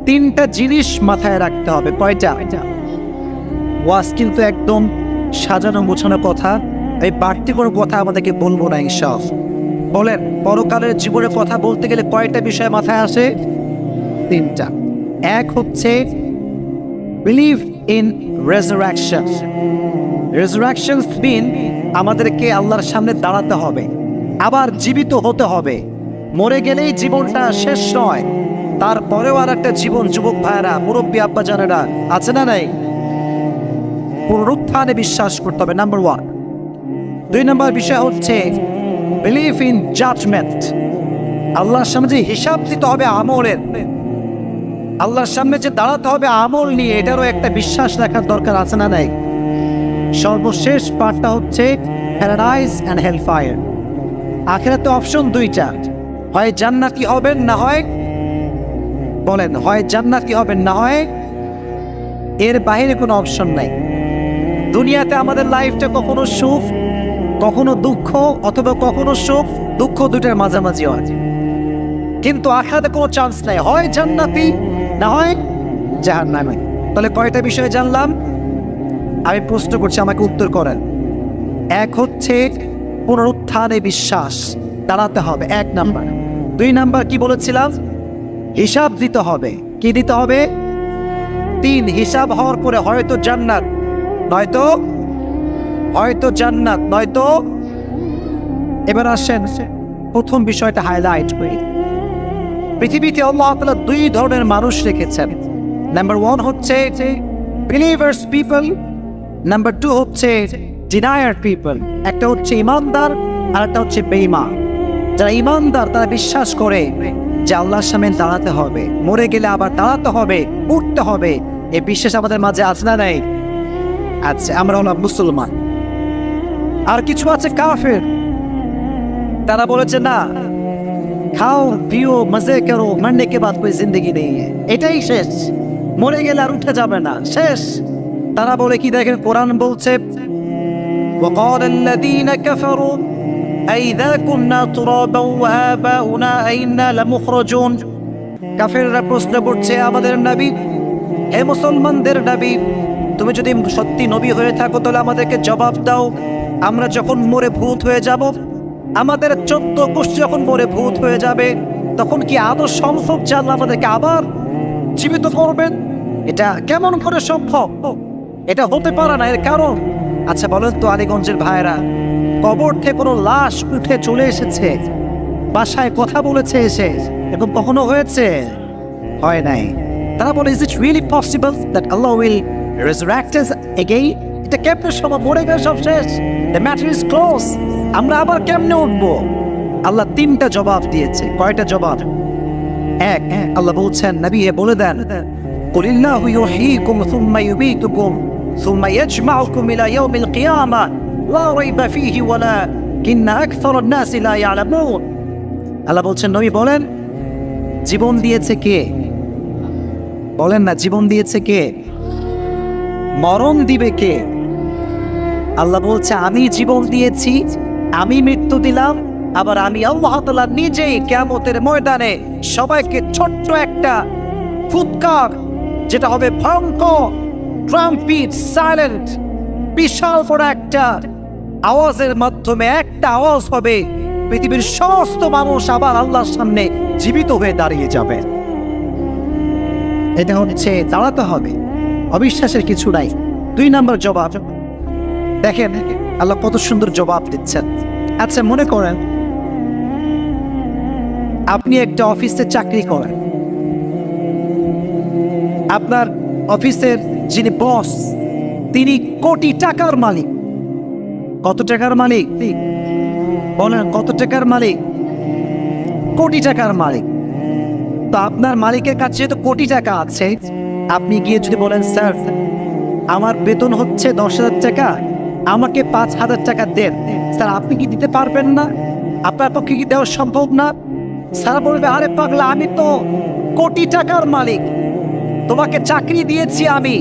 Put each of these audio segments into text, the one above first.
তিনটা জিনিস মাথায় রাখতে হবে। কয়টা? ওয়াজ কিন্তু একদম সাজানো গোছানো কথা, এই বাড়তি কোনো কথা আমাদেরকে বলবো না ইনশাআল্লাহ। বলেন, পরকালের জীবনের কথা বলতে গেলে কয়টা বিষয় মাথায় আসে? তিনটা। এক হচ্ছে বিলিভ ইন রেজারেকশন। রেজারেকশন মিন আমাদেরকে আল্লাহর সামনে দাঁড়াতে হবে, আবার জীবিত হতে হবে। মরে গেলেই জীবনটা শেষ নয়, তারপরেও আর একটা জীবন। যুবক ভাইয়েরা, মুরব্বী আব্বা জানেরা, আছে না নাই? পুনরুত্থানে বিশ্বাস করতে হবে, নাম্বার ওয়ান। দুই নম্বর বিষয় হচ্ছে বিলিভ ইন জাজমেন্ট। আল্লাহর সামনে যে হিসাব দিতে হবে আমলের, আল্লাহর সামনে যে দাঁড়াতে হবে আমল নিয়ে, এটারও একটা বিশ্বাস রাখার দরকার, আছে না নাই? সর্বশেষ পার্টটা হচ্ছে প্যারাডাইস অ্যান্ড হেলফায়ার। আখিরাতে অপশন দুইটা, হয় জান্নাতি হবেন না হয়, বলেন, হয় জান্নাতি হবেন না হয়, এর বাইরে কোনো অপশন নাই। দুনিয়াতে আমাদের লাইফটা কখনো সুখ, কখনো দুঃখ, অথবা কখনো সুখ দুঃখ, দুটার মাঝামাঝি হয়। কিন্তু আখিরাতে কোনো চান্স নাই, হয় জান্নাতি না হয় জাহান্নামী। তাহলে কয়টা বিষয় জানলাম? আমি প্রশ্ন করছি, আমাকে উত্তর করেন। এক হচ্ছে পুনরুত্থানে বিশ্বাস, দাঁড়াতে হবে, এক নাম্বার। দুই নাম্বার কি বলেছিলাম? হিসাব দিতে হবে। কি দিতে হবে? তিন, হিসাব হওয়ার পরে হয়তো জান্নাত, নয়তো হয়তো জান্নাত, নয়তো। এবার আসেন প্রথম বিষয়টা হাইলাইট করি। পৃথিবীতে আল্লাহ তাআলা দুই ধরনের মানুষ রেখেছেন। নাম্বার ওয়ান হচ্ছে বিলিভার্স পিপল, নাম্বার টু হচ্ছে ডিনায়ার পিপল। একটা হচ্ছে ইমানদার আর একটা হচ্ছে বেঈমান। যারা ইমানদার তারা বিশ্বাস করে যে আল্লাহর সামনে দাঁড়াতে হবে, মরে গেলে আবার দাঁড়াতে হবে, উঠতে হবে। এই বিশ্বাস আমাদের মাঝে আছে না নাই? আচ্ছা, আমরা হলাম মুসলমান। আর কিছু আছে কাফের, তারা বলেছে না, খাও পিও মজে করো, মরনে কে বাদ কোই জিন্দগি নেই, এটাই শেষ, মরে গেলে আর উঠে যাবে না, শেষ। তারা বলে কি দেখেন, কোরআন বলছে وقال الذين كفروا أئذا كنا ترابا وآباؤنا أئنا لمخرجون। কাফেররা প্রশ্ন করছে আমাদের নবী, হে মুসলমানদের নবী, তুমি যদি সত্যি নবী হয়ে থাকো তাহলে আমাদেরকে জবাব দাও, আমরা যখন মরে ভূত হয়ে যাব, আমাদের 14 গোষ্ঠী যখন মরে ভূত হয়ে যাবে, তখন কি আদৌ সম্ভব যে আল্লাহ আমাদেরকে আবার জীবিত করবেন? এটা কেমন করে সম্ভব? এটা হতে পারে না। এর কারণ, আচ্ছা বলেন তো আলীগঞ্জের ভাইরা, কবর থেকে কোনো লাশ উঠে চলে এসেছে, বাসায় কথা বলেছে এসে, এবং কখনো হয়েছে? হয় নাই। তারা বলে, is it really possible that Allah will resurrect us again? এটা কেমনে সম্ভব? মরে গেলে সব শেষ, দ্য ম্যাটার ইজ ক্লোজ, আমরা আবার কেমনে উঠবো? আল্লাহ তিনটা জবাব দিয়েছে। কয়টা জবাব? এক, আল্লাহ বলছেন নবী বলে দেন, কুলিল্লাহু ইউহয়িকুম সুম্মা ইউমীতুকুম সুম্মা ইয়াজমাউকুম ইলা ইয়াউমিল কিয়ামাহ লা রাইবা ফীহি ওয়ালাকিন্না আকসারান নাসি লা ইয়ালামুন। আল্লাহ বলছেন নবী বলেন, জীবন দিয়েছে কে? বলেন না, জীবন দিয়েছে কে? মরণ দিবে কে? আল্লাহ বলছে, আমি জীবন দিয়েছি, আমি মৃত্যু দিলাম, আবার আমি আল্লাহ তাআলা নিজেই কিয়ামতের ময়দানে সবাইকে ছোট্ট একটা ফুৎকার, যেটা হবে ভয়ঙ্কর, ট্রাম্পিট, সাইলেন্ট, বিশাল বড় একটা আওয়াজের মাধ্যমে একটা আওয়াজ হবে, পৃথিবীর সমস্ত মানুষ আবার আল্লাহর সামনে জীবিত হয়ে দাঁড়িয়ে যাবে। এটা হচ্ছে দাঁড়াতে হবে, অবিশ্বাসের কিছু নাই। দুই নম্বর জবাব দেখেন আল্লাহ কত সুন্দর জবাব দিচ্ছেন। আচ্ছা মনে করেন আপনি একটা অফিসে চাকরি করেন, আপনার অফিসের যিনি বস তিনি কোটি টাকার মালিক। কত টাকার মালিক? বলেন কত টাকার মালিক? কোটি টাকার মালিক। তো আপনার মালিকের কাছে যেহেতু কোটি টাকা আছে, আপনি গিয়ে যদি বলেন, স্যার আমার বেতন হচ্ছে 10,000 টাকা, আমাকে 5,000 টাকা দেন, স্যার আপনি কি দিতে পারবেন না? আপনার পক্ষে কি দেওয়া সম্ভব না? স্যার বলবে, আরে পাগলা, আমি তো কোটি টাকার মালিক, তোমাকে চাকরি দিয়েছি আমি,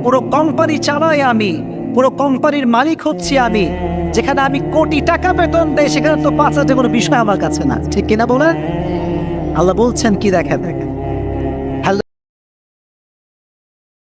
পুরো কোম্পানি চালাই আমি, পুরো কোম্পানির মালিক হচ্ছি আমি, যেখানে আমি কোটি টাকা বেতন দেয় সেখানে তো 5,000 কোনো বিষয় আমার কাছে না, ঠিক কিনা বলে? আল্লাহ বলছেন কি দেখেন,